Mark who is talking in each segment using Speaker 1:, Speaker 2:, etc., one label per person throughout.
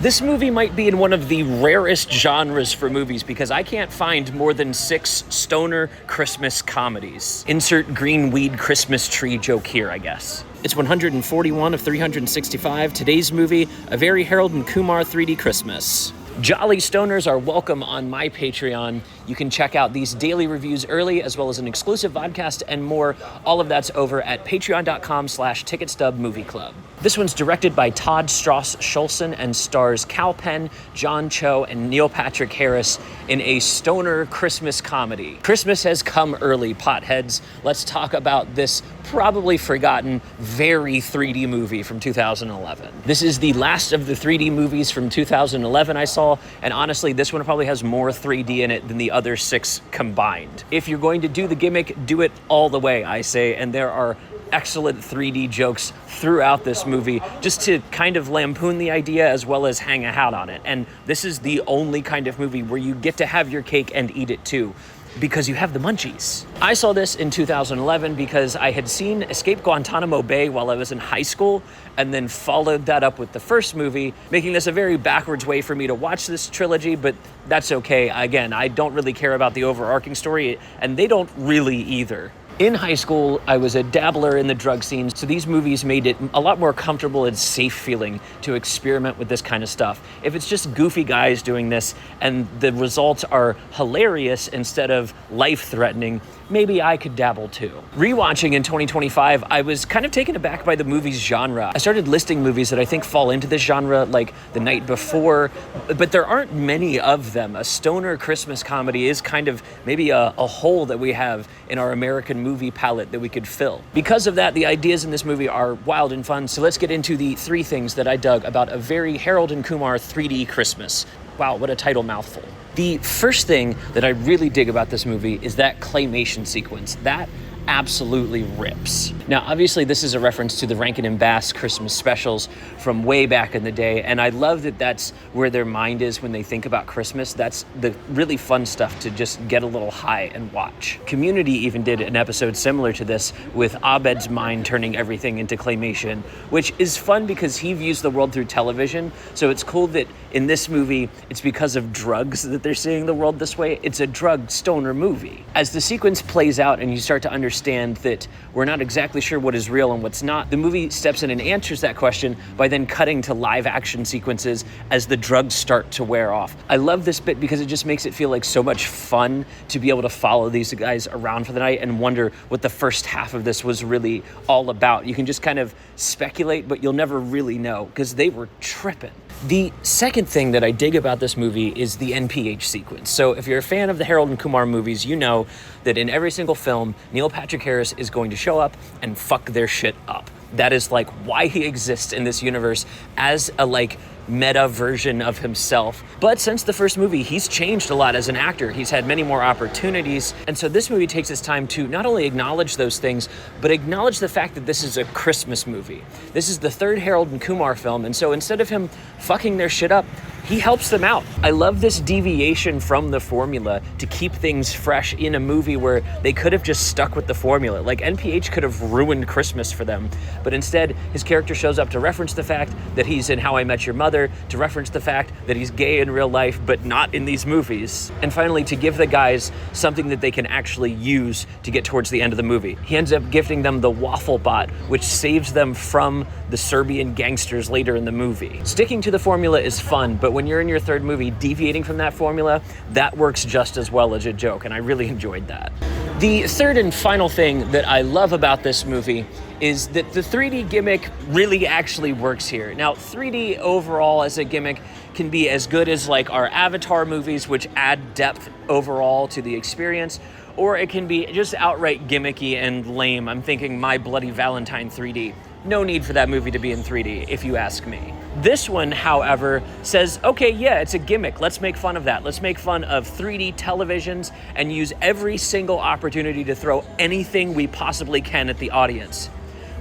Speaker 1: This movie might be in one of the rarest genres for movies because I can't find more than 6 stoner Christmas comedies. Insert green weed Christmas tree joke here, I guess. It's 141 of 365. Today's movie, A Very Harold Kumar 3D Christmas. Jolly stoners are welcome on my Patreon. You can check out these daily reviews early, as well as an exclusive podcast and more. All of that's over at patreon.com/ticketstubmovieclub. This one's directed by Todd Strauss-Schulson and stars Kal Penn, John Cho, and Neil Patrick Harris in a stoner Christmas comedy. Christmas has come early, potheads. Let's talk about this probably forgotten, very 3D movie from 2011. This is the last of the 3D movies from 2011 I saw, and honestly, this one probably has more 3D in it than the other 6 combined. If you're going to do the gimmick, do it all the way, I say, and there are excellent 3D jokes throughout this movie just to kind of lampoon the idea as well as hang a hat on it. And this is the only kind of movie where you get to have your cake and eat it too, because you have the munchies. I saw this in 2011 because I had seen Escape Guantanamo Bay while I was in high school and then followed that up with the first movie, making this a very backwards way for me to watch this trilogy, but that's okay. Again, I don't really care about the overarching story, and they don't really either. In high school, I was a dabbler in the drug scene, so these movies made it a lot more comfortable and safe feeling to experiment with this kind of stuff. If it's just goofy guys doing this and the results are hilarious instead of life-threatening, maybe I could dabble too. Rewatching in 2025, I was kind of taken aback by the movie's genre. I started listing movies that I think fall into this genre, like The Night Before, but there aren't many of them. A stoner Christmas comedy is kind of maybe a hole that we have in our American movie palette that we could fill. Because of that, the ideas in this movie are wild and fun, so let's get into the 3 things that I dug about A Very Harold Kumar 3D Christmas. Wow, what a title mouthful. The first thing that I really dig about this movie is that claymation sequence. That absolutely rips. Now, obviously, this is a reference to the Rankin and Bass Christmas specials from way back in the day, and I love that that's where their mind is when they think about Christmas. That's the really fun stuff to just get a little high and watch. Community even did an episode similar to this with Abed's mind turning everything into claymation, which is fun because he views the world through television, so it's cool that in this movie, it's because of drugs that they're seeing the world this way. It's a drug stoner movie. As the sequence plays out and you start to understand that we're not exactly sure what is real and what's not, the movie steps in and answers that question by then cutting to live action sequences as the drugs start to wear off. I love this bit because it just makes it feel like so much fun to be able to follow these guys around for the night and wonder what the first half of this was really all about. You can just kind of speculate, but you'll never really know because they were tripping. The second thing that I dig about this movie is the NPH sequence. So if you're a fan of the Harold and Kumar movies, you know that in every single film, Neil Patrick Harris is going to show up and fuck their shit up. That is like why he exists in this universe as a meta version of himself. But since the first movie, he's changed a lot as an actor. He's had many more opportunities. And so this movie takes its time to not only acknowledge those things, but acknowledge the fact that this is a Christmas movie. This is the 3rd Harold and Kumar film. And so instead of him fucking their shit up, he helps them out. I love this deviation from the formula to keep things fresh in a movie where they could have just stuck with the formula. Like NPH could have ruined Christmas for them, but instead his character shows up to reference the fact that he's in How I Met Your Mother, to reference the fact that he's gay in real life, but not in these movies. And finally, to give the guys something that they can actually use to get towards the end of the movie. He ends up gifting them the waffle bot, which saves them from the Serbian gangsters later in the movie. Sticking to the formula is fun, but when you're in your 3rd movie, deviating from that formula, that works just as well as a joke, and I really enjoyed that. The third and final thing that I love about this movie is that the 3D gimmick really actually works here. Now, 3D overall as a gimmick can be as good as our Avatar movies, which add depth overall to the experience, or it can be just outright gimmicky and lame. I'm thinking My Bloody Valentine 3D. No need for that movie to be in 3D, if you ask me. This one, however, says, okay, yeah, it's a gimmick. Let's make fun of that. Let's make fun of 3D televisions and use every single opportunity to throw anything we possibly can at the audience.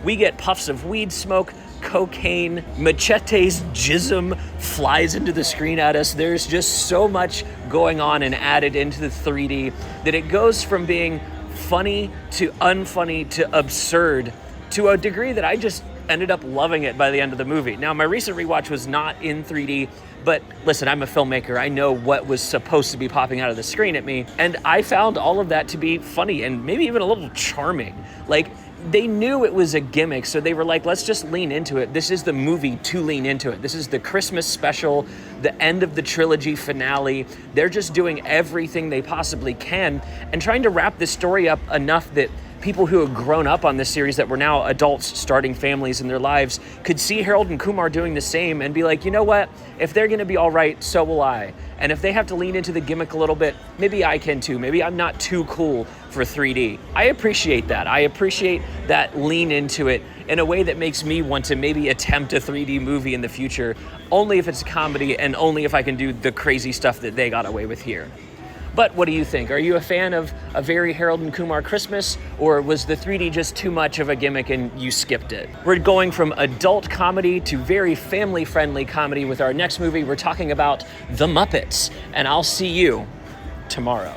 Speaker 1: We get puffs of weed smoke, cocaine, Machete's jism flies into the screen at us. There's just so much going on and added into the 3D that it goes from being funny to unfunny to absurd to a degree that I just ended up loving it by the end of the movie. Now, my recent rewatch was not in 3D, but listen, I'm a filmmaker. I know what was supposed to be popping out of the screen at me, and I found all of that to be funny and maybe even a little charming. Like, they knew it was a gimmick, so they were like, let's just lean into it. This is the movie to lean into it. This is the Christmas special, the end of the trilogy finale. They're just doing everything they possibly can and trying to wrap this story up enough that people who have grown up on this series that were now adults starting families in their lives could see Harold and Kumar doing the same and be like, you know what? If they're going to be all right, so will I. And if they have to lean into the gimmick a little bit, maybe I can too. Maybe I'm not too cool for 3D. I appreciate that. I appreciate that lean into it in a way that makes me want to maybe attempt a 3D movie in the future, only if it's a comedy and only if I can do the crazy stuff that they got away with here. But what do you think? Are you a fan of A Very Harold and Kumar Christmas, or was the 3D just too much of a gimmick and you skipped it? We're going from adult comedy to very family-friendly comedy with our next movie. We're talking about The Muppets, and I'll see you tomorrow.